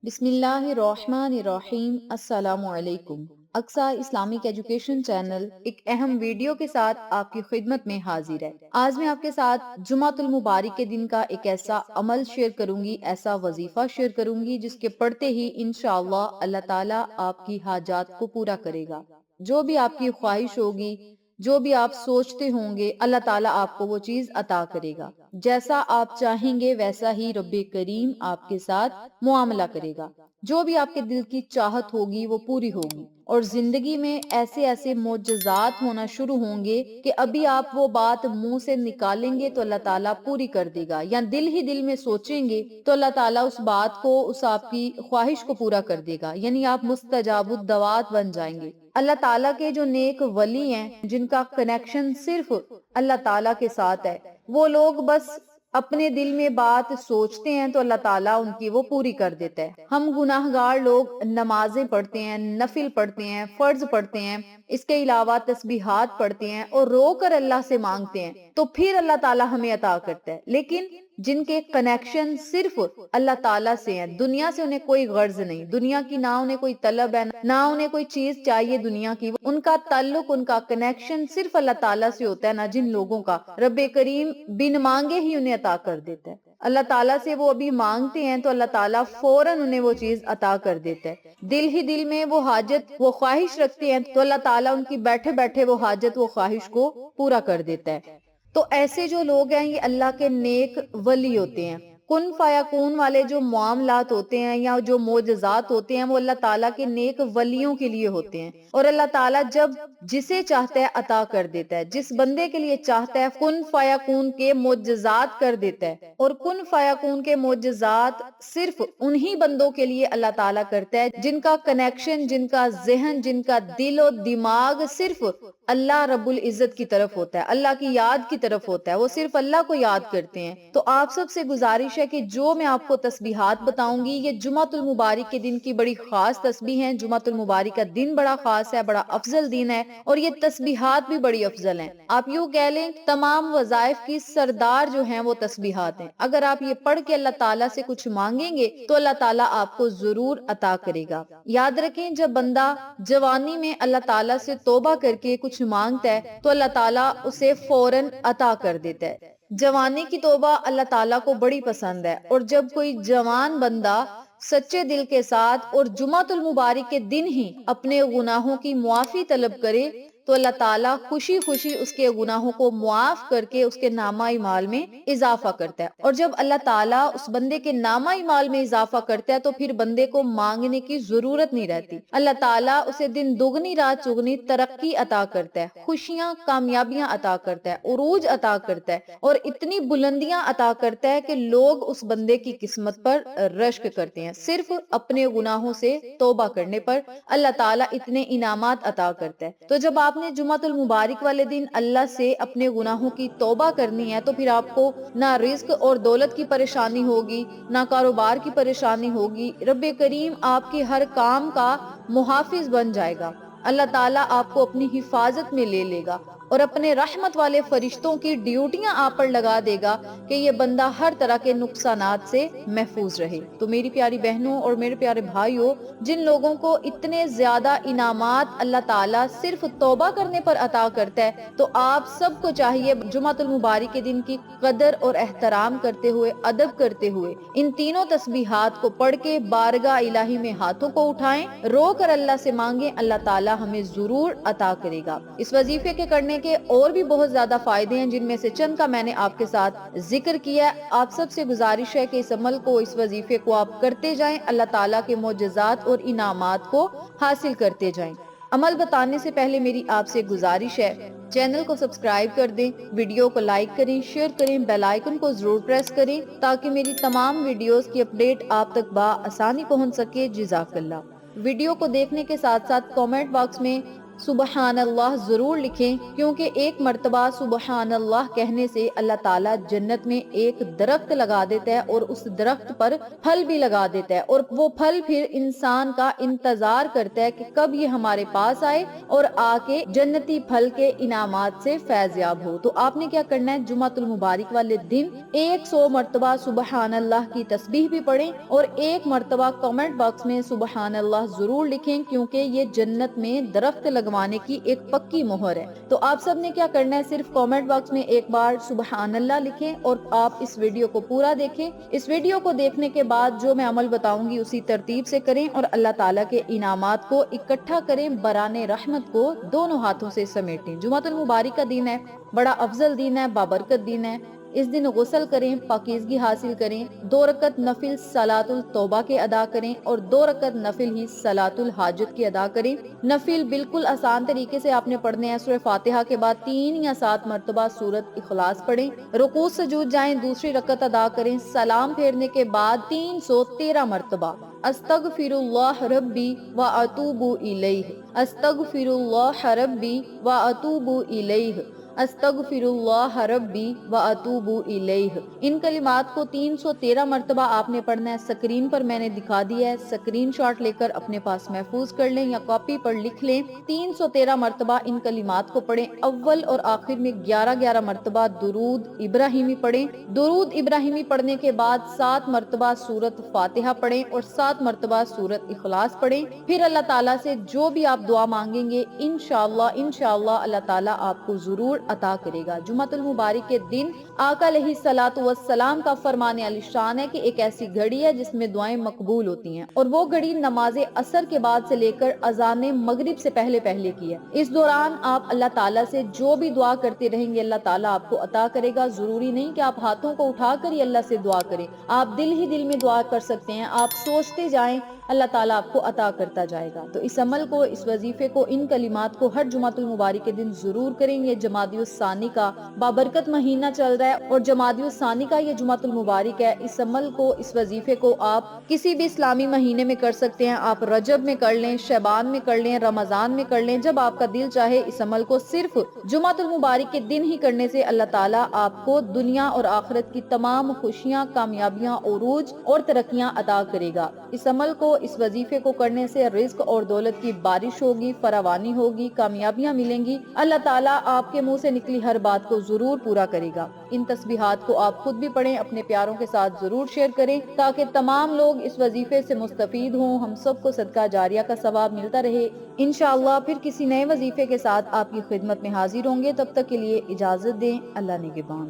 بسم اللہ الرحمن الرحیم، السلام علیکم۔ اقصی اسلامک ایجوکیشن چینل ایک اہم ویڈیو کے ساتھ آپ کی خدمت میں حاضر ہے۔ آج میں آپ کے ساتھ جمعۃ المبارک کے دن کا ایک ایسا عمل شیئر کروں گی، ایسا وظیفہ شیئر کروں گی جس کے پڑھتے ہی انشاءاللہ اللہ تعالیٰ آپ کی حاجات کو پورا کرے گا۔ جو بھی آپ کی خواہش ہوگی، جو بھی آپ سوچتے ہوں گے، اللہ تعالیٰ آپ کو وہ چیز عطا کرے گا۔ جیسا آپ چاہیں گے ویسا ہی رب کریم آپ کے ساتھ معاملہ کرے گا۔ جو بھی آپ کے دل کی چاہت ہوگی وہ پوری ہوگی، اور زندگی میں ایسے ایسے معجزات ہونا شروع ہوں گے کہ ابھی آپ وہ بات منہ سے نکالیں گے تو اللہ تعالیٰ پوری کر دے گا، یا دل ہی دل میں سوچیں گے تو اللہ تعالیٰ اس بات کو، اس آپ کی خواہش کو پورا کر دے گا، یعنی آپ مستجاب الدعوات بن جائیں گے۔ اللہ تعالیٰ کے جو نیک ولی ہیں، جن کا کنیکشن صرف اللہ تعالیٰ کے ساتھ ہے، وہ لوگ بس اپنے دل میں بات سوچتے ہیں تو اللہ تعالیٰ ان کی وہ پوری کر دیتا ہے۔ ہم گناہ گار لوگ نمازیں پڑھتے ہیں، نفل پڑھتے ہیں، فرض پڑھتے ہیں، اس کے علاوہ تسبیحات پڑھتے ہیں اور رو کر اللہ سے مانگتے ہیں تو پھر اللہ تعالیٰ ہمیں عطا کرتا ہے۔ لیکن جن کے کنیکشن صرف اللہ تعالیٰ سے ہیں، دنیا سے انہیں کوئی غرض نہیں، دنیا کی نہ انہیں کوئی طلب ہے، نہ انہیں کوئی چیز چاہیے دنیا کی، ان کا تعلق، ان کا کنیکشن صرف اللہ تعالیٰ سے ہوتا ہے نا، جن لوگوں کا رب کریم بن مانگے ہی انہیں عطا کر دیتا ہے۔ اللہ تعالیٰ سے وہ ابھی مانگتے ہیں تو اللہ تعالیٰ فوراً انہیں وہ چیز عطا کر دیتا ہے۔ دل ہی دل میں وہ حاجت، وہ خواہش رکھتے ہیں تو اللہ تعالیٰ ان کی بیٹھے بیٹھے وہ حاجت، وہ خواہش کو پورا کر دیتا ہے۔ تو ایسے جو لوگ ہیں یہ اللہ کے نیک ولی ہوتے ہیں۔ کن فیکون والے جو معاملات ہوتے ہیں یا جو معجزات ہوتے ہیں وہ اللہ تعالیٰ کے نیک ولیوں کے لیے ہوتے ہیں، اور اللہ تعالیٰ جب جسے چاہتا ہے عطا کر دیتا ہے، جس بندے کے لیے چاہتا ہے کن فیکون کے معجزات کر دیتا ہے۔ اور کن فیکون کے معجزات صرف انہی بندوں کے لیے اللہ تعالیٰ کرتا ہے جن کا کنیکشن، جن کا ذہن، جن کا دل و دماغ صرف اللہ رب العزت کی طرف ہوتا ہے، اللہ کی یاد کی طرف ہوتا ہے، وہ صرف اللہ کو یاد کرتے ہیں۔ تو آپ سب سے گزارش ہے کہ جو میں آپ کو تسبیحات بتاؤں گی، یہ جمعۃ المبارک کے دن کی بڑی خاص تسبیح ہیں۔ جمعۃ المبارک کا دن بڑا خاص ہے، بڑا افضل دن ہے، اور یہ تسبیحات بھی بڑی افضل ہیں۔ آپ یوں کہہ لیں تمام وظائف کی سردار جو ہیں وہ تسبیحات ہیں۔ اگر آپ یہ پڑھ کے اللہ تعالیٰ سے کچھ مانگیں گے تو اللہ تعالیٰ آپ کو ضرور عطا کرے گا۔ یاد رکھیں جب بندہ جوانی میں اللہ تعالیٰ سے توبہ کر کے کچھ مانگتا ہے تو اللہ تعالیٰ اسے فوراً عطا کر دیتا ہے۔ جوانی کی توبہ اللہ تعالیٰ کو بڑی پسند ہے، اور جب کوئی جوان بندہ سچے دل کے ساتھ اور جمعۃ المبارک کے دن ہی اپنے گناہوں کی معافی طلب کرے تو اللہ تعالیٰ خوشی خوشی اس کے گناہوں کو معاف کر کے اس کے نامہ اعمال میں اضافہ کرتا ہے۔ اور جب اللہ تعالیٰ اس بندے کے نامہ اعمال میں اضافہ کرتا ہے تو پھر بندے کو مانگنے کی ضرورت نہیں رہتی۔ اللہ تعالیٰ اسے دن دگنی رات چگنی ترقی عطا کرتا ہے، خوشیاں، کامیابیاں عطا کرتا ہے، عروج عطا کرتا ہے، اور اتنی بلندیاں عطا کرتا ہے کہ لوگ اس بندے کی قسمت پر رشک کرتے ہیں۔ صرف اپنے گناہوں سے توبہ کرنے پر اللہ تعالیٰ اتنے انعامات عطا کرتا ہے۔ تو جب آپ نے جمعۃ المبارک والے دن اللہ سے اپنے گناہوں کی توبہ کرنی ہے تو پھر آپ کو نہ رزق اور دولت کی پریشانی ہوگی، نہ کاروبار کی پریشانی ہوگی۔ رب کریم آپ کے ہر کام کا محافظ بن جائے گا۔ اللہ تعالیٰ آپ کو اپنی حفاظت میں لے لے گا اور اپنے رحمت والے فرشتوں کی ڈیوٹیاں آپ پر لگا دے گا کہ یہ بندہ ہر طرح کے نقصانات سے محفوظ رہے۔ تو میری پیاری بہنوں اور میرے پیارے بھائیوں، جن لوگوں کو اتنے زیادہ انعامات اللہ تعالیٰ صرف توبہ کرنے پر عطا کرتا ہے، تو آپ سب کو چاہیے جمعۃ المبارک کے دن کی قدر اور احترام کرتے ہوئے، ادب کرتے ہوئے ان تینوں تسبیحات کو پڑھ کے بارگاہ الہی میں ہاتھوں کو اٹھائیں، رو کر اللہ سے مانگیں، اللہ تعالیٰ ہمیں ضرور عطا کرے گا۔ اس وظیفے کے کرنے کے اور بھی بہت زیادہ فائدے ہیں، جن میں سے چند کا میں نے آپ کے ساتھ ذکر کیا ہے۔ آپ سب سے گزارش ہے کہ اس عمل کو، اس وظیفے کو آپ کرتے جائیں، اللہ تعالیٰ کے معجزات اور انعامات کو حاصل کرتے جائیں۔ عمل بتانے سے پہلے میری آپ سے گزارش ہے، چینل کو سبسکرائب کر دیں، ویڈیو کو لائک کریں، شیئر کریں، بیل آئیکن کو ضرور پریس کریں تاکہ میری تمام ویڈیوز کی اپڈیٹ آپ تک بآسانی پہنچ سکے۔ جزاک اللہ۔ ویڈیو کو دیکھنے کے ساتھ ساتھ کامنٹ باکس میں سبحان اللہ ضرور لکھیں، کیونکہ ایک مرتبہ سبحان اللہ کہنے سے اللہ تعالیٰ جنت میں ایک درخت لگا دیتا ہے اور اس درخت پر پھل بھی لگا دیتا ہے، اور وہ پھل پھر انسان کا انتظار کرتا ہے کہ کب یہ ہمارے پاس آئے اور آ کے جنتی پھل کے انعامات سے فیضیاب ہو۔ تو آپ نے کیا کرنا ہے، جمعۃ المبارک والے دن 100 مرتبہ سبحان اللہ کی تسبیح بھی پڑھیں اور 1 مرتبہ کمنٹ باکس میں سبحان اللہ ضرور لکھیں، کیونکہ یہ جنت میں درخت لگوانے کی ایک پکی مہر ہے۔ تو آپ سب نے کیا کرنا ہے، صرف کمنٹ باکس میں ایک بار سبحان اللہ لکھیں اور آپ اس ویڈیو کو پورا دیکھیں۔ اس ویڈیو کو دیکھنے کے بعد جو میں عمل بتاؤں گی اسی ترتیب سے کریں اور اللہ تعالیٰ کے انعامات کو اکٹھا کریں، بران رحمت کو دونوں ہاتھوں سے سمیٹیں۔ جمعۃ المبارک کا دن ہے، بڑا افضل دن ہے، بابرکت دن ہے۔ اس دن غسل کریں، پاکیزگی حاصل کریں، 2 رکعت نفل صلاۃ التوبہ کے ادا کریں اور 2 رکعت نفل ہی صلاۃ الحاجت کے ادا کریں۔ نفل بالکل آسان طریقے سے آپ نے پڑھنے ہیں۔ سورہ فاتحہ کے بعد 3 یا 7 مرتبہ سورۃ اخلاص پڑھیں، رکوع سجود جائیں، دوسری رکعت ادا کریں، سلام پھیرنے کے بعد 313 مرتبہ استغفر اللہ ربی واتوب الیہ، استغفر اللہ ربی واتوب الیہ، استغفر اللہ ربی واتوب الیہ۔ ان کلمات کو 313 مرتبہ آپ نے پڑھنا ہے۔ سکرین پر میں نے دکھا دیا ہے، سکرین شاٹ لے کر اپنے پاس محفوظ کر لیں یا کاپی پر لکھ لیں۔ 313 مرتبہ ان کلمات کو پڑھیں۔ اول اور آخر میں 11 مرتبہ درود ابراہیمی پڑھیں۔ درود ابراہیمی پڑھنے کے بعد 7 مرتبہ سورۃ فاتحہ پڑھیں اور 7 مرتبہ سورۃ اخلاص پڑھیں۔ پھر اللہ تعالیٰ سے جو بھی آپ دعا مانگیں گے انشاءاللہ اللہ تعالیٰ آپ کو ضرور عطا کرے گا۔ جمعۃ المبارک کے دن آقا علیہ الصلوۃ والسلام کا فرمان علی شان ہے کہ ایک ایسی گھڑی ہے جس میں دعائیں مقبول ہوتی ہیں، اور وہ گھڑی نماز عصر کے بعد سے لے کر اذان مغرب سے پہلے کی ہے۔ اس دوران آپ اللہ تعالیٰ سے جو بھی دعا کرتے رہیں گے اللہ تعالیٰ آپ کو عطا کرے گا۔ ضروری نہیں کہ آپ ہاتھوں کو اٹھا کر ہی اللہ سے دعا کریں، آپ دل ہی دل میں دعا کر سکتے ہیں، آپ سوچتے جائیں، اللہ تعالیٰ آپ کو عطا کرتا جائے گا۔ تو اس عمل کو، اس وظیفے کو، ان کلمات کو ہر جمعۃ المبارک کے دن ضرور کریں۔ یہ جمادی الثانی کا بابرکت مہینہ چل رہا ہے اور جمادی الثانی کا یہ جمعۃ المبارک ہے۔ اس عمل کو، اس وظیفے کو آپ کسی بھی اسلامی مہینے میں کر سکتے ہیں۔ آپ رجب میں کر لیں، شعبان میں کر لیں، رمضان میں کر لیں، جب آپ کا دل چاہے۔ اس عمل کو صرف جمعۃ المبارک کے دن ہی کرنے سے اللہ تعالیٰ آپ کو دنیا اور آخرت کی تمام خوشیاں، کامیابیاں، عروج اور ترقیاں عطا کرے گا۔ اس عمل کو، اس وظیفے کو کرنے سے رزق اور دولت کی بارش ہوگی، فراوانی ہوگی، کامیابیاں ملیں گی۔ اللہ تعالیٰ آپ کے منہ سے نکلی ہر بات کو ضرور پورا کرے گا۔ ان تسبیحات کو آپ خود بھی پڑھیں، اپنے پیاروں کے ساتھ ضرور شیئر کریں تاکہ تمام لوگ اس وظیفے سے مستفید ہوں، ہم سب کو صدقہ جاریہ کا ثواب ملتا رہے۔ انشاءاللہ پھر کسی نئے وظیفے کے ساتھ آپ کی خدمت میں حاضر ہوں گے، تب تک کے لیے اجازت دیں۔ اللہ نگہبان۔